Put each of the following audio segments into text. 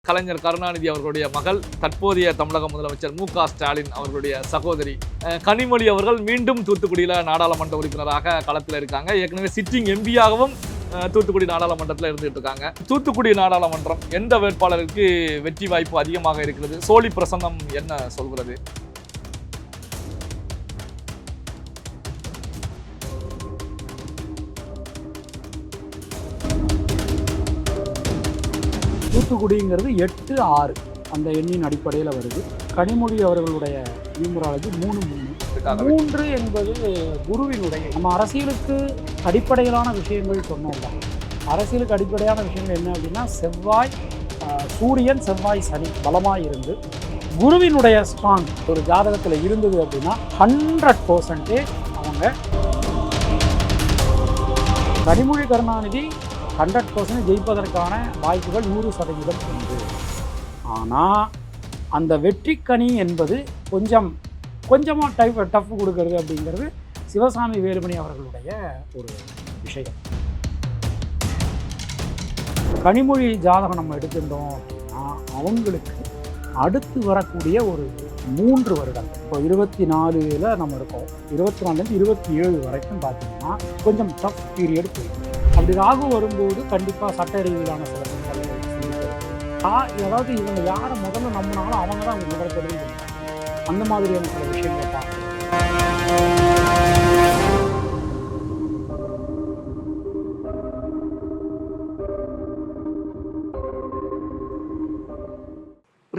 கலைஞர் கருணாநிதி அவர்களுடைய மகள், தற்போதைய தமிழக முதலமைச்சர் மு.க.ஸ்டாலின் அவர்களுடைய சகோதரி கனிமொழி அவர்கள் மீண்டும் தூத்துக்குடியில் நாடாளுமன்ற உறுப்பினராக களத்தில் இருக்காங்க. ஏற்கனவே சிட்டிங் எம்பியாகவும் தூத்துக்குடி நாடாளுமன்றத்தில் இருந்துகிட்டு இருக்காங்க. தூத்துக்குடி நாடாளுமன்றம் எந்த வேட்பாளருக்கு வெற்றி வாய்ப்பு அதிகமாக இருக்கிறது? சோழி பிரசன்னம் என்ன சொல்கிறது? தூத்துக்குடிங்கிறது 8-6 அந்த எண்ணின் அடிப்படையில் வருது. கனிமொழி அவர்களுடைய நியூமராலஜி 3-3 என்பது குருவினுடைய. நம்ம அரசியலுக்கு அடிப்படையிலான விஷயங்கள் சொன்னோம்ல. அரசியலுக்கு அடிப்படையான விஷயங்கள் என்ன அப்படின்னா, செவ்வாய் சூரியன் செவ்வாய் சனி பலமாக இருந்து குருவினுடைய ஸ்ட்ராங் ஒரு ஜாதகத்தில் இருந்தது அப்படின்னா 100% அவங்க கனிமொழி கருணாநிதி 100% ஜெயிப்பதற்கான வாய்ப்புகள் 100% உண்டு. ஆனால் அந்த வெற்றிக்கனி என்பது கொஞ்சமாக டஃப் கொடுக்கறது அப்படிங்கிறது சிவசாமி வேலுமணி அவர்களுடைய ஒரு விஷயம். கனிமொழி ஜாதகம் நம்ம எடுத்துட்டோம் அப்படின்னா அவங்களுக்கு அடுத்து வரக்கூடிய ஒரு 3 வருடங்கள், இப்போ 24ல் நம்ம இருக்கோம், 24லேருந்து 27 வரைக்கும் பார்த்தீங்கன்னா கொஞ்சம் டஃப் பீரியட் போயிடும். அப்படி ராகு வரும்போது கண்டிப்பாக சட்ட ரீதியிலான சில ஏதாவது இவங்க யாரை முதல்ல நம்பினாலும் அவங்க தான் அவங்க முதல் தெரிஞ்சு அந்த மாதிரியான சில விஷயங்களை பார்க்கணும்.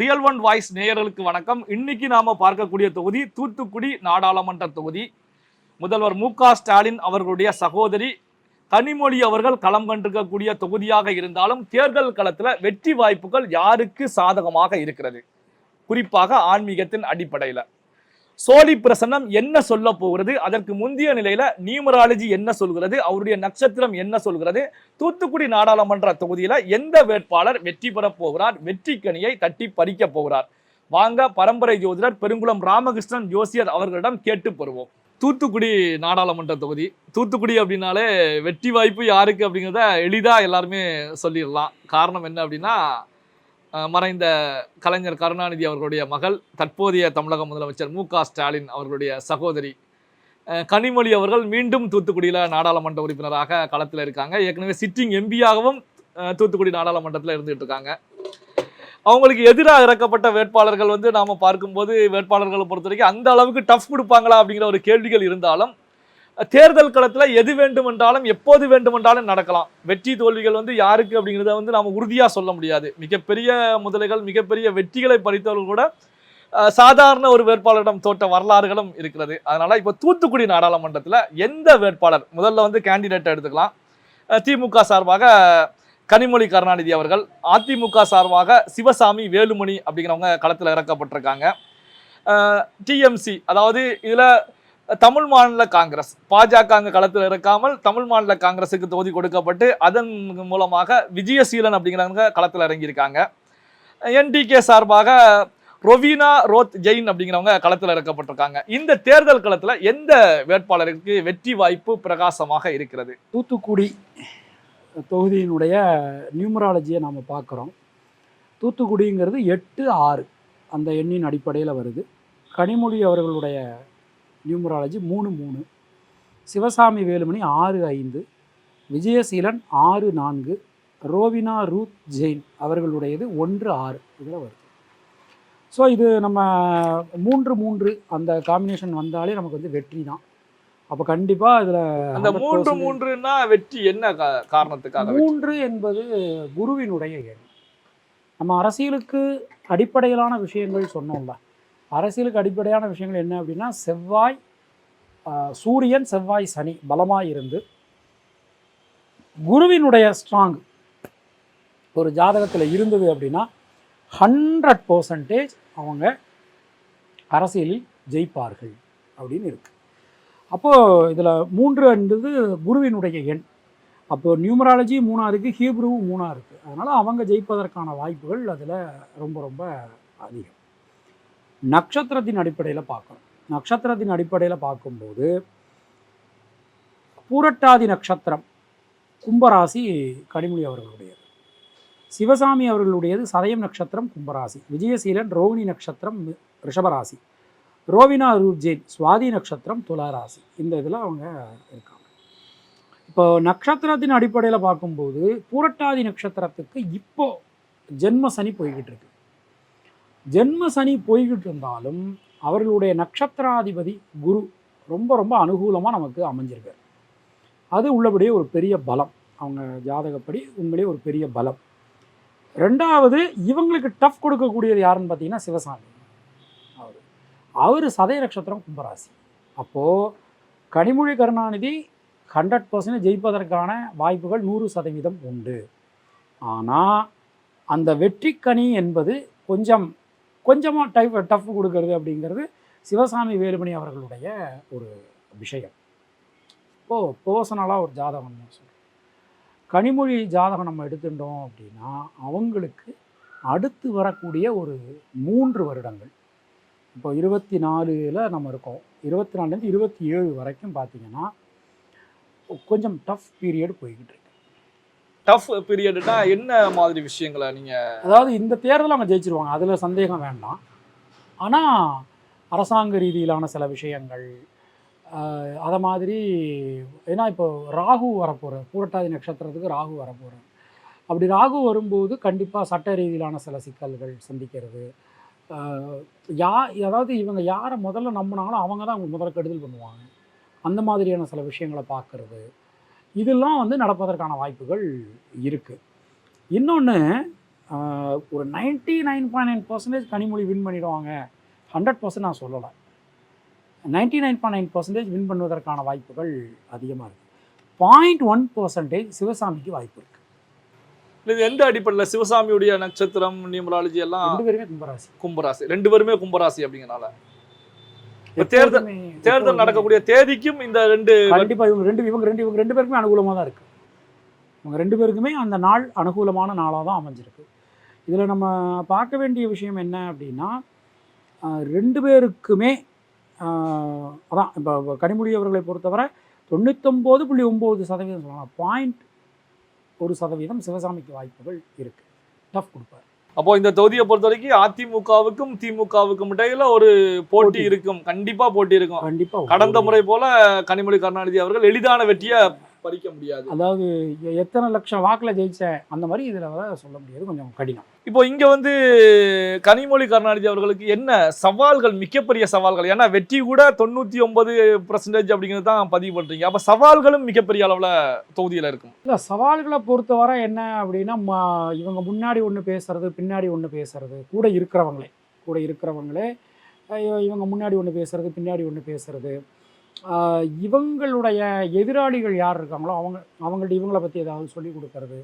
ரியல் ஒன் வாய்ஸ் நேயர்களுக்கு வணக்கம். இன்னைக்கு நாம பார்க்கக்கூடிய தொகுதி தூத்துக்குடி நாடாளுமன்ற தொகுதி. முதல்வர் மு.க.ஸ்டாலின் அவர்களுடைய சகோதரி கனிமொழி அவர்கள் களம் கண்டிருக்கக்கூடிய தொகுதியாக இருந்தாலும் தேர்தல் களத்தில் வெற்றி வாய்ப்புகள் யாருக்கு சாதகமாக இருக்கிறது? குறிப்பாக ஆன்மீகத்தின் அடிப்படையில் சோழி பிரசன்னம் என்ன சொல்ல போகிறது? அதற்கு முந்தைய நிலையில நியூமராலஜி என்ன சொல்கிறது? அவருடைய நட்சத்திரம் என்ன சொல்கிறது? தூத்துக்குடி நாடாளுமன்ற தொகுதியில எந்த வேட்பாளர் வெற்றி பெற போகிறார்? வெற்றி கனியை தட்டி பறிக்க போகிறார்? வாங்க பரம்பரை ஜோதிடர் பெருங்குளம் ராமகிருஷ்ணன் ஜோசியர் அவர்களிடம் கேட்டு பெறுவோம். தூத்துக்குடி நாடாளுமன்ற தொகுதி. தூத்துக்குடி அப்படின்னாலே வெற்றி வாய்ப்பு யாருக்கு அப்படிங்கிறத எளிதாக எல்லாருமே சொல்லிடலாம். காரணம் என்ன அப்படின்னா, மறைந்த கலைஞர் கருணாநிதி அவர்களுடைய மகள், தற்போதைய தமிழக முதலமைச்சர் மு.க.ஸ்டாலின் அவர்களுடைய சகோதரி கனிமொழி அவர்கள் மீண்டும் தூத்துக்குடியில் நாடாளுமன்ற உறுப்பினராக களத்தில் இருக்காங்க. ஏற்கனவே சிட்டிங் எம்பியாகவும் தூத்துக்குடி நாடாளுமன்றத்தில் இருந்துகிட்டு இருக்காங்க. அவங்களுக்கு எதிராக இறக்கப்பட்ட வேட்பாளர்கள் நாம பார்க்கும்போது வேட்பாளர்களை பொறுத்த வரைக்கும் அந்த அளவுக்கு டஃப் கொடுப்பாங்களா அப்படிங்கிற ஒரு கேள்விகள் இருந்தாலும், தேர்தல் களத்தில் எது வேண்டுமென்றாலும் எப்போது வேண்டுமென்றாலும் நடக்கலாம். வெற்றி தோல்விகள் யாருக்கு அப்படிங்கிறத நாம உறுதியாக சொல்ல முடியாது. மிகப்பெரிய முதலைகள், மிகப்பெரிய வெற்றிகளை பறித்தவர்கள் கூட சாதாரண ஒரு வேட்பாளரிடம் தோற்ற வரலாறுகளும் இருக்கிறது. அதனால இப்போ தூத்துக்குடி நாடாளுமன்றத்தில் எந்த வேட்பாளர், முதல்ல கேண்டிடேட் எடுத்துக்கலாம். திமுக சார்பாக கனிமொழி கருணாநிதி அவர்கள், அதிமுக சார்பாக சிவசாமி வேலுமணி அப்படிங்கிறவங்க களத்தில் இறக்கப்பட்டிருக்காங்க. டிஎம்சி, அதாவது இதில் தமிழ் மாநில காங்கிரஸ், பாஜக களத்தில் இருக்காமல் தமிழ் மாநில காங்கிரஸுக்கு தொகுதி கொடுக்கப்பட்டு அதன் மூலமாக விஜயசீலன் அப்படிங்கிறவங்க களத்தில் இறங்கியிருக்காங்க. என்டிகே சார்பாக ரொவீனா ரோத் ஜெயின் அப்படிங்கிறவங்க களத்தில் இறக்கப்பட்டிருக்காங்க. இந்த தேர்தல் களத்தில் எந்த வேட்பாளருக்கு வெற்றி வாய்ப்பு பிரகாசமாக இருக்கிறது? தூத்துக்குடி தொகுதியினுடைய நியூமராலஜியை நாம் பார்க்குறோம். தூத்துக்குடிங்கிறது 8-6 அந்த எண்ணின் அடிப்படையில் வருது. கனிமொழி அவர்களுடைய நியூமராலஜி 3-3, சிவசாமி வேலுமணி 6-5, விஜயசீலன் 6-4, ரோவினா ரூத் ஜெயின் அவர்களுடையது 1-6 இதில் வருது. ஸோ இது நம்ம 3-3 அந்த காம்பினேஷன் வந்தாலே நமக்கு வெற்றி தான். அப்போ கண்டிப்பாக இதில் அந்த 3-3ன்னா வெற்றி என்ன காரணத்துக்காக? 3 என்பது குருவினுடைய எண். நம்ம அரசியலுக்கு அடிப்படையிலான விஷயங்கள் சொன்னோம்ல. அரசியலுக்கு அடிப்படையான விஷயங்கள் என்ன அப்படின்னா, செவ்வாய் சூரியன் செவ்வாய் சனி பலமாக இருந்து குருவினுடைய ஸ்ட்ராங் ஒரு ஜாதகத்தில் இருந்தது அப்படின்னா 100% அவங்க அரசியலில் ஜெயிப்பார்கள் அப்படின்னு இருக்கு. அப்போது இதில் 3 என்பது குருவினுடைய எண். அப்போது நியூமராலஜி 3 இருக்குது, ஹீப்ருவும் 3 இருக்குது. அதனால் அவங்க ஜெயிப்பதற்கான வாய்ப்புகள் அதில் ரொம்ப ரொம்ப அதிகம். நட்சத்திரத்தின் அடிப்படையில் பார்க்கணும். நட்சத்திரத்தின் அடிப்படையில் பார்க்கும்போது பூரட்டாதி நட்சத்திரம் கும்பராசி கனிமொழி அவர்களுடையது. சிவசாமி அவர்களுடையது சதயம் நட்சத்திரம் கும்பராசி, விஜயசீலன் ரோகிணி நட்சத்திரம் ரிஷபராசி, ரோவினா ரூப்ஜெயின் சுவாதி நட்சத்திரம் துளாராசி. இந்த இதில் அவங்க இருக்காங்க. இப்போ நட்சத்திரத்தின் அடிப்படையில் பார்க்கும்போது பூரட்டாதி நட்சத்திரத்துக்கு இப்போ ஜென்ம சனி போய்கிட்டு இருக்கு. ஜென்ம சனி போய்கிட்டு இருந்தாலும் அவர்களுடைய நட்சத்திராதிபதி குரு ரொம்ப ரொம்ப அனுகூலமாக நமக்கு அமைஞ்சிருக்காரு. அது உள்ளபடியே ஒரு பெரிய பலம், அவங்க ஜாதகப்படி உண்மையிலேயே ஒரு பெரிய பலம். ரெண்டாவது, இவங்களுக்கு டஃப் கொடுக்கக்கூடியது யாருன்னு பார்த்தீங்கன்னா சிவசாமி. அவர் சதய நட்சத்திரம் கும்பராசி. அப்போது கனிமொழி கருணாநிதி 100% ஜெயிப்பதற்கான வாய்ப்புகள் 100% உண்டு. ஆனால் அந்த வெற்றிக்கனி என்பது கொஞ்சமாக டஃப் கொடுக்கறது அப்படிங்கிறது சிவசாமி வேலுமணி அவர்களுடைய ஒரு விஷயம். இப்போது பர்சனலாக ஒரு ஜாதகம் சொல்கிறேன். கனிமொழி ஜாதகம் நம்ம எடுத்துட்டோம் அப்படின்னா அவங்களுக்கு அடுத்து வரக்கூடிய ஒரு 3 வருடங்கள், இப்போ 24ல் நம்ம இருக்கோம், 24லேருந்து 27 வரைக்கும் பார்த்தீங்கன்னா கொஞ்சம் டஃப் பீரியட் போய்கிட்டு இருக்கு. டஃப் பீரியட்னா என்ன மாதிரி விஷயங்களை நீங்கள், அதாவது இந்த தேர்தலில் அவங்க ஜெயிச்சிருவாங்க, அதில் சந்தேகம் வேண்டாம். ஆனால் அரசாங்க ரீதியிலான சில விஷயங்கள் அதை மாதிரி, ஏன்னா இப்போ ராகு வரப்போகிற பூரட்டாதி நட்சத்திரத்துக்கு ராகு வரப்போகிற, அப்படி ராகு வரும்போது கண்டிப்பாக சட்ட ரீதியிலான சில சிக்கல்கள் சந்திக்கிறது. அதாவது இவங்க யாரை முதல்ல நம்பினாலும் அவங்க தான் அவங்க முதல்ல கெடுதல் பண்ணுவாங்க. அந்த மாதிரியான சில விஷயங்களை பார்க்குறது, இதெல்லாம் வந்து நடப்பதற்கான வாய்ப்புகள் இருக்குது. இன்னொன்று, ஒரு 99.9% கனிமொழி வின் பண்ணிடுவாங்க, 100% நான் சொல்லலை, 99.9% வின் பண்ணுவதற்கான வாய்ப்புகள் அதிகமாக இருக்குது. 0.1% சிவசாமிக்கு வாய்ப்பு இருக்குது. இது எந்த அடிப்படையில்? சிவசாமியுடைய நட்சத்திரம் நியூமராலஜி எல்லாம் 2 பேருமே கும்பராசி. கும்பராசி, 2 பேருமே கும்பராசி. அப்படிங்கிறனால தேர்தல் நடக்கக்கூடிய தேதிக்கும் இந்த 2 கண்டிப்பாக இவங்க ரெண்டு பேருக்குமே அனுகூலமாக தான் இருக்குது. இவங்க 2 பேருக்குமே அந்த நாள் அனுகூலமான நாளாக தான் அமைஞ்சிருக்கு. இதில் நம்ம பார்க்க வேண்டிய விஷயம் என்ன அப்படின்னா, 2 பேருக்குமே அதான் இப்போ கனிமொழி அவர்களை பொறுத்தவரை 99.9% சொல்லலாம், 0.1% சிவசாமிக்கு வாய்ப்புகள் இருக்குது, டஃப் கொடுப்பார். அப்போ இந்த தொகுதியை பொறுத்த வரைக்கும் அதிமுகவுக்கும் திமுகவுக்கும் இடையில ஒரு போட்டி இருக்கும், கண்டிப்பா போட்டி இருக்கும். கண்டிப்பாக கடந்த முறை போல கனிமொழி கருணாநிதி அவர்கள் எளிதான வெற்றியை பறிக்க முடியாது. அதாவது எத்தனை லட்சம் வாக்கில் ஜெயிச்சேன் அந்த மாதிரி இதில் சொல்ல முடியாது, கொஞ்சம் கடினம். இப்போ இங்க வந்து கனிமொழி கருணாநிதி அவர்களுக்கு என்ன சவால்கள், மிகப்பெரிய சவால்கள்? ஏன்னா வெற்றி கூட 99% அப்படிங்கிறது தான் பதிவு பண்றீங்க. அப்ப சவால்களும் மிகப்பெரிய அளவுல தொகுதியில இருக்கும். இல்லை, சவால்களை பொறுத்தவரை என்ன அப்படின்னா, இவங்க முன்னாடி ஒன்று பேசுறது, பின்னாடி ஒன்று பேசுறது, கூட இருக்கிறவங்களே இவங்க முன்னாடி ஒன்று பேசுறது, பின்னாடி ஒன்று பேசுறது, இவங்களுடைய எதிராளிகள் யார் இருக்காங்களோ அவங்கள்ட்ட இவங்களை பற்றி ஏதாவது சொல்லி கொடுக்கறது,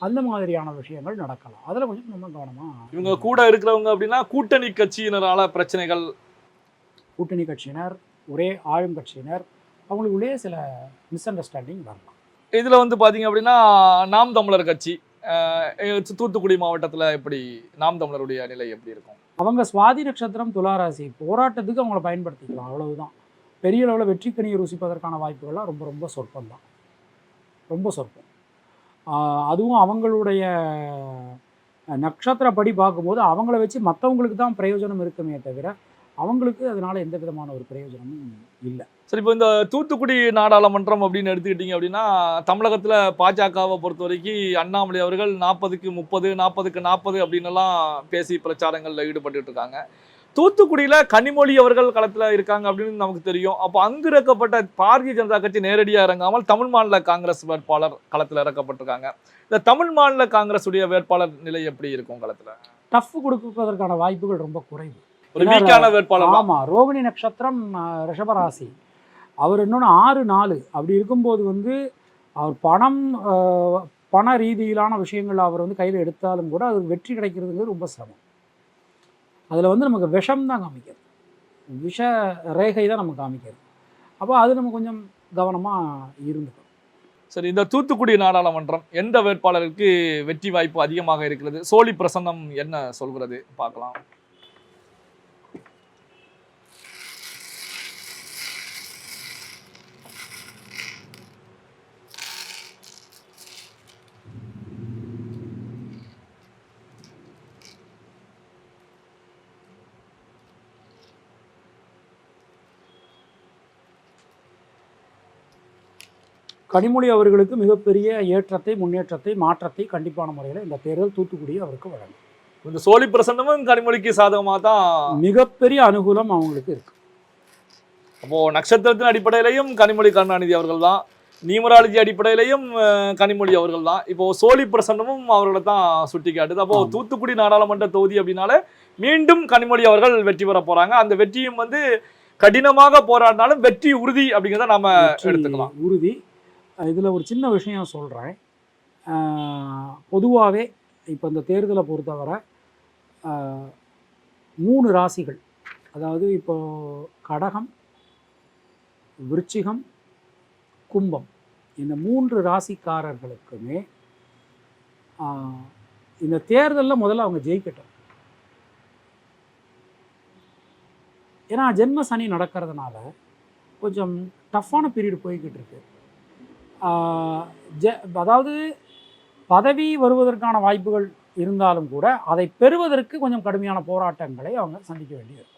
அந்த மாதிரியான விஷயங்கள் நடக்கலாம். அதில் கொஞ்சம் நம்ம கவனமாக. இவங்க கூட இருக்கிறவங்க அப்படின்னா கூட்டணி கட்சியினரால பிரச்சனைகள், கூட்டணி கட்சியினர், ஒரே ஆளும் கட்சியினர், அவங்களுக்குள்ளே சில மிஸ் அண்டர்ஸ்டாண்டிங் வரலாம். இதில் வந்து பார்த்தீங்க அப்படின்னா நாம் தமிழர் கட்சி தூத்துக்குடி மாவட்டத்தில் எப்படி, நாம் தமிழருடைய நிலை எப்படி இருக்கும்? அவங்க சுவாதி நட்சத்திரம் துளாராசி, போராட்டத்துக்கு அவங்கள பயன்படுத்திக்கலாம், அவ்வளவுதான். பெரிய அளவில் வெற்றிக்கனியை ருசிப்பதற்கான வாய்ப்புகள்லாம் ரொம்ப ரொம்ப சொற்பம் தான், ரொம்ப சொற்பம். அதுவும் அவங்களுடைய நட்சத்திரப்படி பார்க்கும்போது அவங்கள வச்சு மற்றவங்களுக்கு தான் பிரயோஜனம் இருக்குமே தவிர அவங்களுக்கு அதனால எந்த விதமான ஒரு பிரயோஜனமும் இல்லை. சரி, இப்போ இந்த தூத்துக்குடி நாடாளுமன்றம் அப்படின்னு எடுத்துக்கிட்டீங்க அப்படின்னா தமிழகத்தில் பாஜகவை பொறுத்த வரைக்கும் அண்ணாமலை அவர்கள் 40க்கு 30, 40க்கு 40 அப்படின்னுலாம் பேசி பிரச்சாரங்களில் ஈடுபட்டு இருக்காங்க. தூத்துக்குடியில் கனிமொழி அவர்கள் களத்தில் இருக்காங்க அப்படின்னு நமக்கு தெரியும். அப்போ அங்கு இறக்கப்பட்ட பாரதிய ஜனதா கட்சி நேரடியாக இறங்காமல் தமிழ் மாநில காங்கிரஸ் வேட்பாளர் களத்தில் இறக்கப்பட்டிருக்காங்க. இந்த தமிழ் மாநில காங்கிரஸுடைய வேட்பாளர் நிலை எப்படி இருக்கும் களத்தில்? டஃப் கொடுப்பதற்கான வாய்ப்புகள் ரொம்ப குறைவு. ஒரு வீக்கான வேட்பாளர். ஆமாம், ரோகிணி நட்சத்திரம் ரிஷபராசி, அவர் இன்னொன்று 6-4 அப்படி இருக்கும்போது அவர் பண ரீதியிலான விஷயங்கள் அவர் கையில் எடுத்தாலும் கூட அது வெற்றி கிடைக்கிறதுங்கிறது ரொம்ப சிரமம். அதில் நமக்கு விஷம் தான் காமிக்கிறது, விஷ ரேகை தான் நமக்கு காமிக்கிறது. அப்போ அது நம்ம கொஞ்சம் கவனமாக இருந்துக்கணும். சரி, இந்த தூத்துக்குடி நாடாளுமன்றம் எந்த வேட்பாளருக்கு வெற்றி வாய்ப்பு அதிகமாக இருக்கிறது? சோழி பிரசன்னம் என்ன சொல்கிறது பார்க்கலாம். கனிமொழி அவர்களுக்கு மிகப்பெரிய ஏற்றத்தை, முன்னேற்றத்தை, மாற்றத்தை கண்டிப்பான முறையில் இந்த தேர்தல் தூத்துக்குடி அவருக்கு வழங்கும். இந்த சோழி பிரசன்னமும் கனிமொழிக்கு சாதகமாக தான் மிகப்பெரிய அனுகூலம் அவங்களுக்கு இருக்கு. அப்போ நட்சத்திரத்தின் அடிப்படையிலையும் கனிமொழி கருணாநிதி அவர்கள் தான், நியூமராலஜி அடிப்படையிலையும் கனிமொழி அவர்கள் தான். இப்போ சோழி பிரசன்னமும் அவர்களை தான் சுட்டி காட்டுது. அப்போ தூத்துக்குடி நாடாளுமன்ற தொகுதி அப்படின்னாலே மீண்டும் கனிமொழி அவர்கள் வெற்றி பெற போறாங்க. அந்த வெற்றியும் வந்து கடினமாக போராடினாலும் வெற்றி உறுதி அப்படிங்கிறத நாம எடுத்துக்கலாம். உறுதி. இதில் ஒரு சின்ன விஷயம் சொல்கிறேன். பொதுவாகவே இப்போ இந்த தேர்தலை பொறுத்தவரை 3 ராசிகள், அதாவது இப்போ கடகம், விருச்சிகம், கும்பம், இந்த 3 ராசிக்காரர்களுக்குமே இந்த தேர்தலில் முதல்ல அவங்க ஜெயிக்கட்டும். ஏன்னா ஜென்ம சனி நடக்கிறதுனால கொஞ்சம் டஃப்பான பீரியட் போய்கிட்டு இருக்கு. அதாவது பதவி வருவதற்கான வாய்ப்புகள் இருந்தாலும் கூட அதை பெறுவதற்கு கொஞ்சம் கடுமையான போராட்டங்களை அவங்க சந்திக்க வேண்டியது.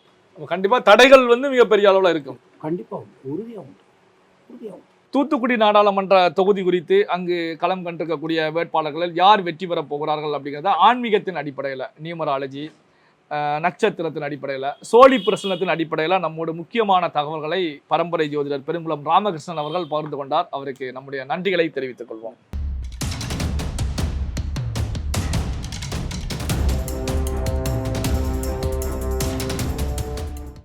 கண்டிப்பாக தடைகள் வந்து மிகப்பெரிய அளவில் இருக்கும். கண்டிப்பாக உறுதியாக உண்டு. தூத்துக்குடி நாடாளுமன்ற தொகுதி குறித்து அங்கு களம் கண்டிருக்கக்கூடிய வேட்பாளர்கள் யார் வெற்றி பெறப் போகிறார்கள் அப்படிங்கிறத ஆன்மீகத்தின் அடிப்படையில், நியூமராலஜி, நட்சத்திரத்தின் அடிப்படையில், சோழி பிரசனத்தின் அடிப்படையில் நம்மோட முக்கியமான தகவல்களை பரம்பரை ஜோதிடர் பெருங்குளம் ராமகிருஷ்ணன் அவர்கள் பகிர்ந்து கொண்டார். அவருக்கு நம்முடைய நன்றிகளை தெரிவித்துக் கொள்வோம்.